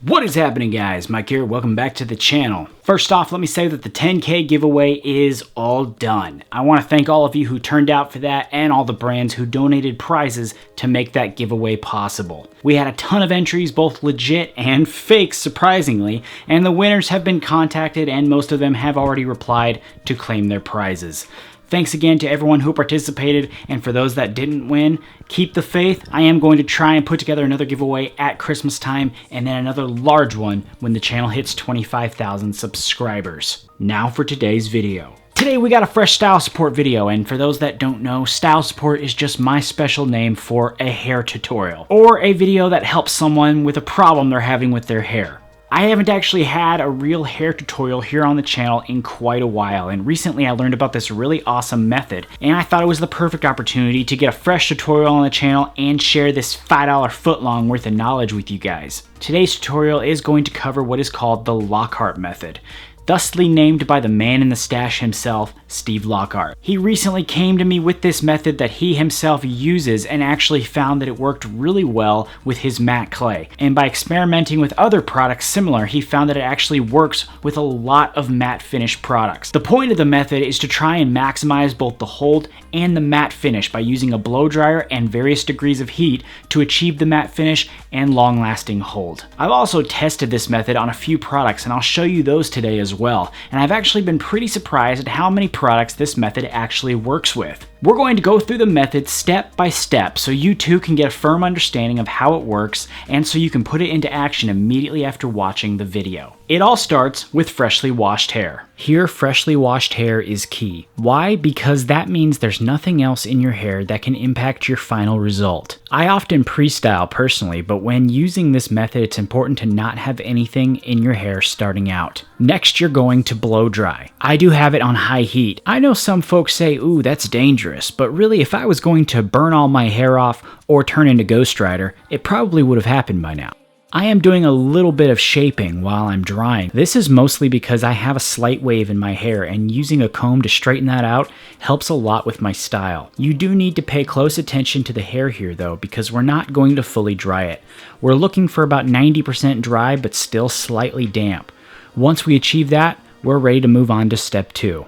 What is happening, guys? Mike here, welcome back to the channel. First off, let me say that the 10K giveaway is all done. I want to thank all of you who turned out for that and all the brands who donated prizes to make that giveaway possible. We had a ton of entries, both legit and fake, surprisingly, and the winners have been contacted and most of them have already replied to claim their prizes. Thanks again to everyone who participated, and for those that didn't win, keep the faith. I am going to try and put together another giveaway at Christmas time, and then another large one when the channel hits 25,000 subscribers. Now for today's video. Today we got a fresh style support video, and for those that don't know, style support is just my special name for a hair tutorial, or a video that helps someone with a problem they're having with their hair. I haven't actually had a real hair tutorial here on the channel in quite a while, and recently I learned about this really awesome method, and I thought it was the perfect opportunity to get a fresh tutorial on the channel and share this $5 footlong worth of knowledge with you guys. Today's tutorial is going to cover what is called the Lockhart method, thusly named by the man in the stash himself, Steve Lockhart. He recently came to me with this method that he himself uses and actually found that it worked really well with his matte clay. And by experimenting with other products similar, he found that it actually works with a lot of matte finish products. The point of the method is to try and maximize both the hold and the matte finish by using a blow dryer and various degrees of heat to achieve the matte finish and long-lasting hold. I've also tested this method on a few products, and I'll show you those today as well, and I've actually been pretty surprised at how many products this method actually works with. We're going to go through the method step by step so you too can get a firm understanding of how it works and so you can put it into action immediately after watching the video. It all starts with freshly washed hair. Here, freshly washed hair is key. Why? Because that means there's nothing else in your hair that can impact your final result. I often pre-style personally, but when using this method, it's important to not have anything in your hair starting out. Next, you're going to blow dry. I do have it on high heat. I know some folks say, ooh, that's dangerous, but really if I was going to burn all my hair off or turn into Ghost Rider, it probably would have happened by now. I am doing a little bit of shaping while I'm drying. This is mostly because I have a slight wave in my hair, and using a comb to straighten that out helps a lot with my style. You do need to pay close attention to the hair here though, because we're not going to fully dry it. We're looking for about 90% dry but still slightly damp. Once we achieve that, we're ready to move on to step 2.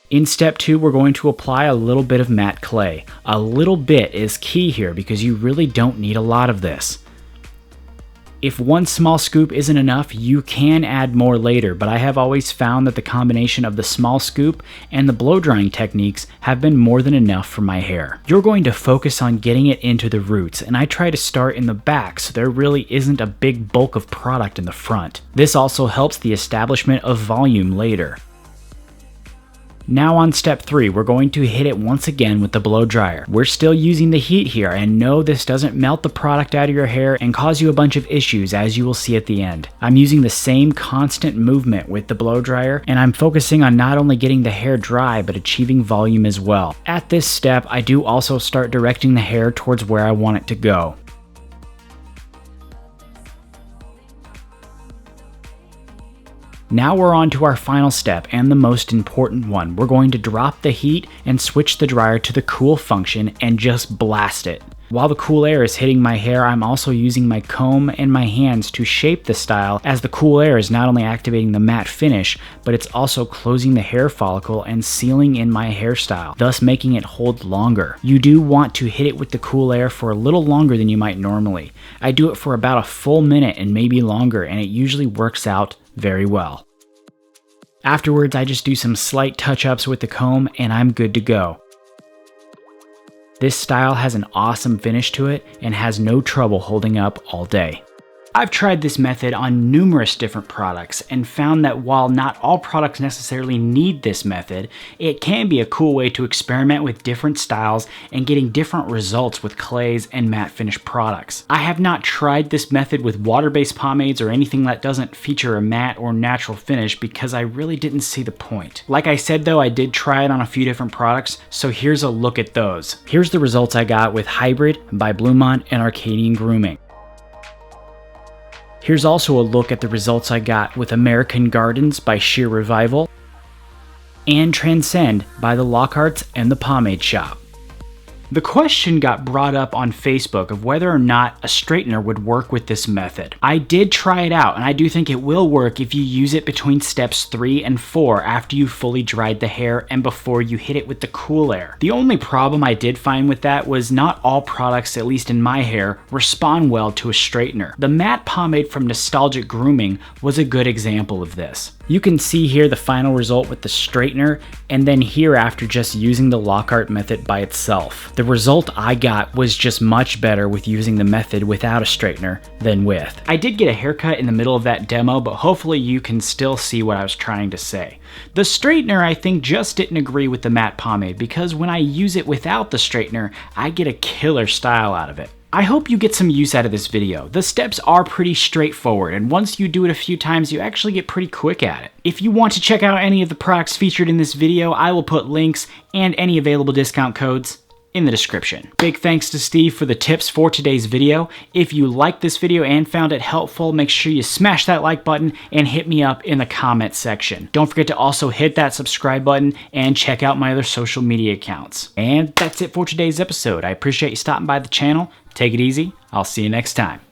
In step 2, we're going to apply a little bit of matte clay. A little bit is key here because you really don't need a lot of this. If one small scoop isn't enough, you can add more later, but I have always found that the combination of the small scoop and the blow drying techniques have been more than enough for my hair. You're going to focus on getting it into the roots, and I try to start in the back so there really isn't a big bulk of product in the front. This also helps the establishment of volume later. Now on step 3, we're going to hit it once again with the blow dryer. We're still using the heat here, and no, this doesn't melt the product out of your hair and cause you a bunch of issues, as you will see at the end. I'm using the same constant movement with the blow dryer, and I'm focusing on not only getting the hair dry, but achieving volume as well. At this step, I do also start directing the hair towards where I want it to go. Now we're on to our final step and the most important one. We're going to drop the heat and switch the dryer to the cool function and just blast it. While the cool air is hitting my hair, I'm also using my comb and my hands to shape the style, as the cool air is not only activating the matte finish, but it's also closing the hair follicle and sealing in my hairstyle, thus making it hold longer. You do want to hit it with the cool air for a little longer than you might normally. I do it for about a full minute and maybe longer, and it usually works out very well. Afterwards, I just do some slight touch-ups with the comb and I'm good to go. This style has an awesome finish to it and has no trouble holding up all day. I've tried this method on numerous different products and found that while not all products necessarily need this method, it can be a cool way to experiment with different styles and getting different results with clays and matte finish products. I have not tried this method with water-based pomades or anything that doesn't feature a matte or natural finish because I really didn't see the point. Like I said though, I did try it on a few different products, so here's a look at those. Here's the results I got with Hybrid by Bluemont and Arcadian Grooming. Here's also a look at the results I got with American Gardens by Sheer Revival and Transcend by the Lockharts and the Pomade Shop. The question got brought up on Facebook of whether or not a straightener would work with this method. I did try it out, and I do think it will work if you use it between steps 3 and 4 after you fully dried the hair and before you hit it with the cool air. The only problem I did find with that was not all products, at least in my hair, respond well to a straightener. The matte pomade from Nostalgic Grooming was a good example of this. You can see here the final result with the straightener, and then here after just using the Lockhart method by itself. The result I got was just much better with using the method without a straightener than with. I did get a haircut in the middle of that demo, but hopefully you can still see what I was trying to say. The straightener, I think, just didn't agree with the matte pomade because when I use it without the straightener, I get a killer style out of it. I hope you get some use out of this video. The steps are pretty straightforward, and once you do it a few times, you actually get pretty quick at it. If you want to check out any of the products featured in this video, I will put links and any available discount codes in the description. Big thanks to Steve for the tips for today's video. If you liked this video and found it helpful, make sure you smash that like button and hit me up in the comment section. Don't forget to also hit that subscribe button and check out my other social media accounts. And that's it for today's episode. I appreciate you stopping by the channel. Take it easy. I'll see you next time.